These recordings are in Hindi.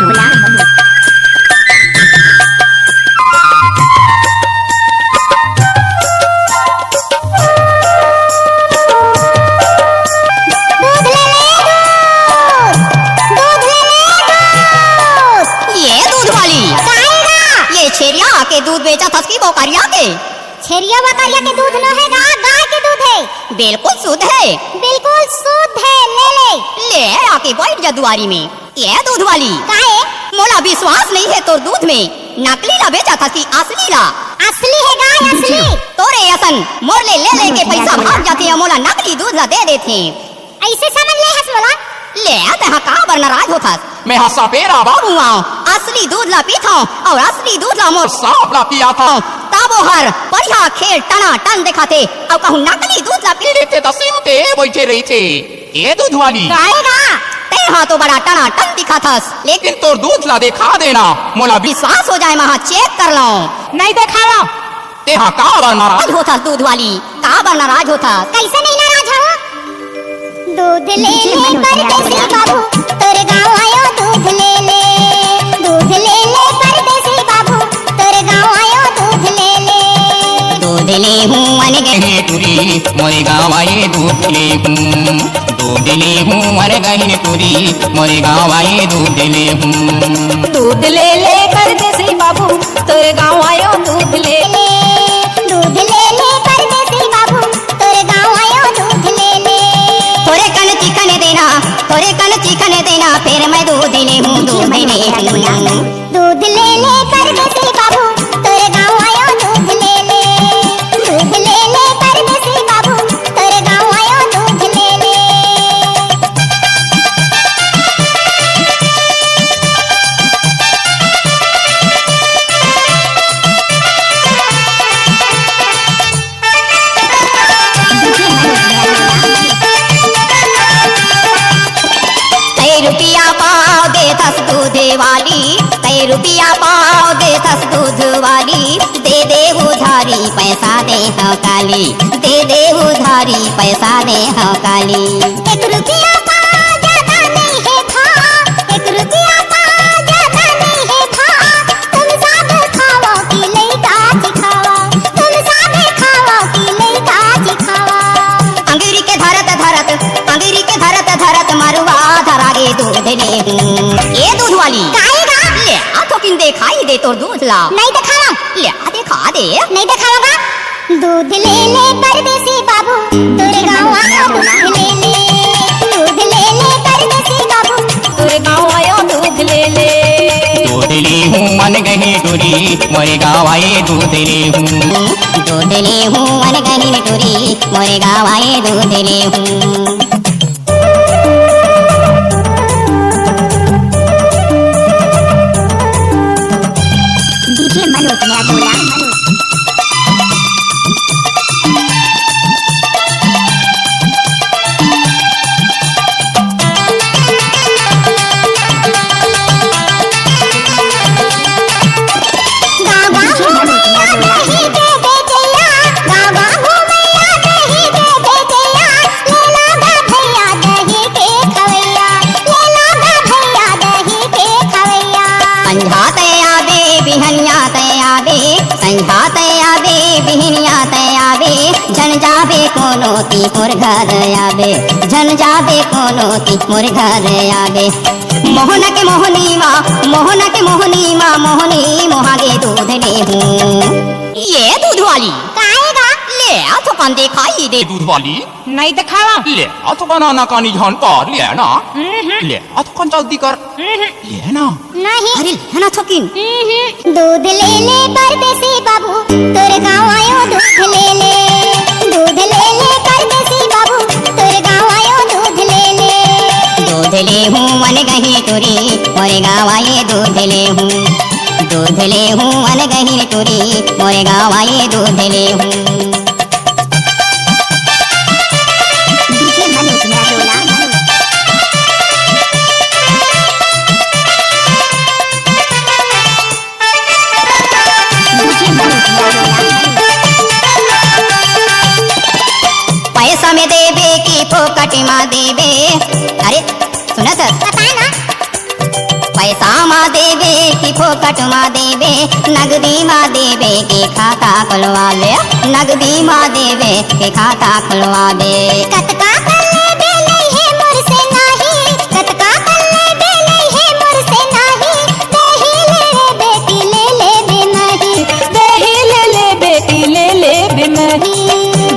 झोला। के दूध बेचा था की बोकरिया के। छेरिया बकरिया के दूध न है गाय के दूध है। बिल्कुल शुद्ध है, बिल्कुल शुद्ध है। ले आके बैठ जा दुआरी में। ये दूध वाली काहे? मोला विश्वास नहीं है तोर दूध में नकली ला बेचा था कि असली ला? असली है गाय असली। तोरे असन मोर ले के पैसा भाग जाते हैं, मोला नकली दूध ला दे देते। ऐसे समझ ले हस मोला। ले तहा का बर नाराज होता? मैं हंसा पेरा बाबू असली दूध ला पीता और असली दूध ला मोर साफ ला पिया था। ताबो हर बढ़िया खेल टना टन दिखाते और कहूँ नकली दूध ला पी लेते तो सिमटे बैठे रही थे। ये दूध वाली गाएगा ते हाँ तो बड़ा टना टन दिखा था, लेकिन तो दूध ला दिखा देना, मोला विश्वास हो जाए वहाँ चेक कर लो। नहीं दिखावा ते हाँ का बर नाराज होता दूध वाली का बर नाराज होता? कैसे नहीं नाराज हो? दूध ले परदेसी बाबू तोरे गाँव आयो दूध ले दूध ले परदेसी बाबू तोरे गाँव आयो दूध ले दूध ले हूँ मन गहने तुरी मोरे गाँव आए दूध ले हूँ। दूध ले हूँ मर गहने तुरी मोरे गाँव आए दूध ले हूँ। दूध ले परदेसी बाबू तोरे गाँव आयो दूध ले दूध ले परदेसी बाबू तोरे गाँव आयो दूध ले थोड़े कन चिकन देना फिर मैं दूध ले हूँ दूध ले दूध ले परदेसी बाबू तोरे गाँव आयो दूध ले दूध ले परदेसी बाबू तोरे गाँव आयो दूध ले रुपया पाओगे दस दूध वाली, तै रुपया पाओगे दस दूध वाली, दे उधारी पैसा दे हाँ काली, दे उधारी पैसा दे हाँ काली। 1 रुपया का ज्यादा नहीं है था, 1 रुपया का ज्यादा नहीं है था। तुम सब खाओ कि लइका सिखावा, तुम सब खाओ कि लइका सिखावा। अंगूरी के धरत मरुआ धरागे दूध ले हूँ। ये दूध वाली काहेगा? ले तो किन दिखाई दे तोर दूध ला। नहीं दिखावा। ले दिखा दे। नहीं दिखावा। दूध ले परदेसी बाबू तोरे गाँव आयो दूध ले दूध ले परदेसी बाबू तोरे गाँव आयो दूध ले दूध ले हूँ मन गहे तुरी मोरे गाँव आए दूध ले हूँ। दूध ले हूँ मन गहे तुरी मोरे गाँव आए दूध ले हूँ। झन जाबे कोनो ती मोर घर आबे, झन जाबे कोनो ती मोर घर आबे। मोहना के मोहनी माँ मोहनी मोहागे दूध ले हूँ। ये दूध वाली काहेगा? ले तो कौन दिखाई दे दूध वाली नहीं दिखावा। ले तो बनाना कानी झन कर ले ना, ले तो कौन जल्दी कर ले ना। नहीं अरे ले ना थोकिन। दूध ले परदेसी बाबू तोरे गाँव आयो दूध ले दूध ले परदेसी बाबू तोरे गाँव आयो दूध ले दूध ले हूँ मन गही तुरी मोरे गाँव आए दूध ले हूँ। दूध ले हूँ मन गही तुरी मोरे गाँव आए दूध ले हूँ। पैसा में देबे की फोकट में देबे? अरे सुना सर पता ना पैसा माँ देवे कि फोकट माँ देवे, नगदी माँ देवे के खाता खुलवावे, नगदी माँ देवे के खाता खुलवावे। कतका कल्ले बेले है मोर से नाही, कतका कल्ले बेले है मोर से नाही, देही ले रे बेटी ले ले बे नहीं, दही ले ले बेटी ले ले बे नहीं।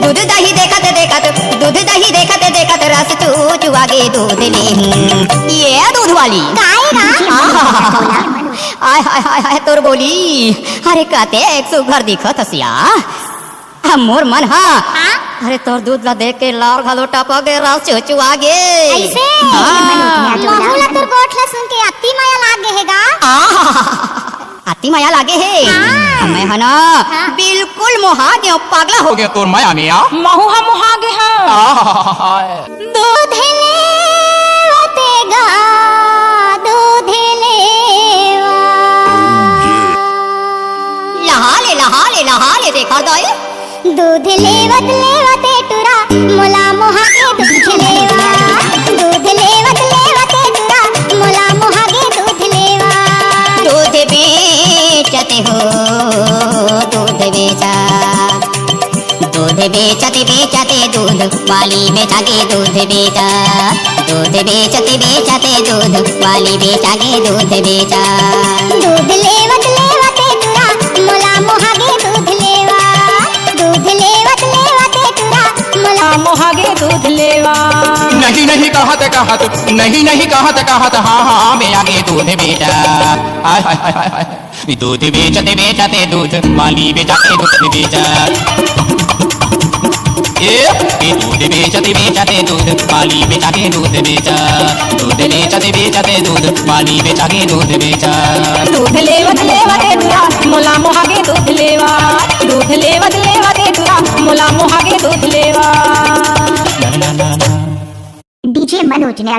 दूध दही देखत देखत, दूध दही देखत देखत रस चू चुआगे दूध ले हूँ। ये दूध वाली काय रा आय हाय हाय हाय तोर बोली, अरे कहते एक सुघर दिखत हसिया मोर मन हा। अरे तोर दूध ला देख के लार घलो टपके रस चुचुआ गे। ऐसे हाँ। बहुला तोर गोठला सुन के अति माया लागे हैगा। अति माया लागे है। हाँ। मैं है ना बिल्कुल मोहा गयो, पागला हो हो गया तोर माया में आ महुआ मुहागे हाँ। दूध लेवतेगा, दूध लेवा। लहा ले देखा दाई। दूध लेवत लेवते टुरा मोला मोहागे दूध लेवा, दूध लेवत लेवते टुरा मोला मोहागे दूध लेवा। दूध बेचते हो, दूध बेचा, दूध बेचते बेचते दूध वाली बेचागे दूध बेचा, दूध बेचते बेचते दूध वाली बेचागे दूध बेचा। दूध लेवत लेवते टुरा मोला मोहागे दूध लेवा, दूध लेवत लेवते टुरा मोला मुहागे दूध लेवा। नहीं नहीं कहत कहत, नहीं नहीं कहत कहत, हाँ हाँ मैं आगे दूध बेचा। हाय हाय हाय हाय हाय, दूध बेचते बेचते दूध वाली बेचाके दूध बेचा। ये दूध बेचते बेचते दूध वाली बेचाके दूध बेचा, दूध बेचते बेचते दूध वाली बेचाके दूध बेचा। दूध लेवत लेवते टुरा मोला मुहागे दूध लेवा, दूध लेवत लेवते टुरा मोला मुहागे दूध लेवा। डीजे मनोज ने